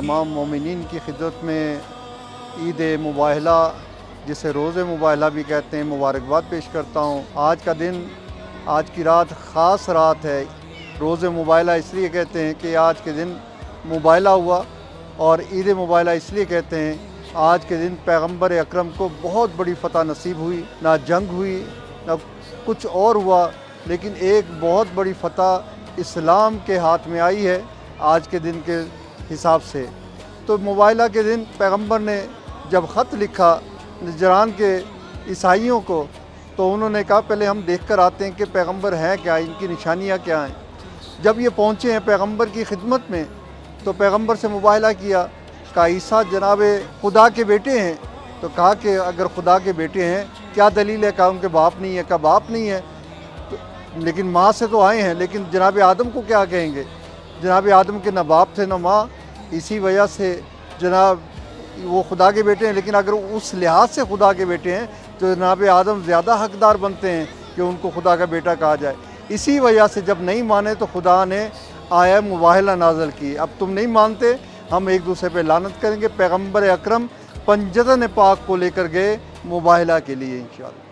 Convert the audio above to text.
तमाम मोमिनीन की खिदमत में ईद मुबाहला जिसे रोज़ मुबाहला भी कहते हैं मुबारकबाद पेश करता हूँ। आज का दिन, आज की रात ख़ास रात है। रोज़ मुबाहला इसलिए कहते हैं कि आज के दिन मुबाहला हुआ, और ईद मुबाहला इसलिए कहते हैं आज के दिन पैगंबर अकरम को बहुत बड़ी फ़तह नसीब हुई। ना जंग हुई, ना कुछ और हुआ, लेकिन एक बहुत बड़ी फ़तह इस्लाम के हाथ में आई है आज के दिन के हिसाब से। तो मुबाहला के दिन पैगंबर ने जब ख़त लिखा नजरान के ईसाइयों को, तो उन्होंने कहा पहले हम देख कर आते हैं कि पैगंबर हैं क्या, इनकी निशानियाँ क्या हैं। जब ये पहुँचे हैं पैगंबर की खिदमत में, तो पैगंबर से मुबाहला किया, कहा ईसा जनाब खुदा के बेटे हैं। तो कहा कि अगर खुदा के बेटे हैं क्या दलील है, कहा उनके बाप नहीं है, कहा बाप नहीं है तो लेकिन माँ से तो आए हैं, लेकिन जनाब आदम को क्या कहेंगे, जनाब आदम के ना बाप थे ना माँ, इसी वजह से जनाब वो खुदा के बेटे हैं। लेकिन अगर उस लिहाज से खुदा के बेटे हैं तो जनाब आदम ज़्यादा हकदार बनते हैं कि उनको खुदा का बेटा कहा जाए। इसी वजह से जब नहीं माने तो खुदा ने आया मुबाहला नाज़िल की, अब तुम नहीं मानते हम एक दूसरे पे लानत करेंगे। पैगंबर अकरम पंजतन पाक को लेकर गए मुबाहला के लिए इंशाअल्लाह।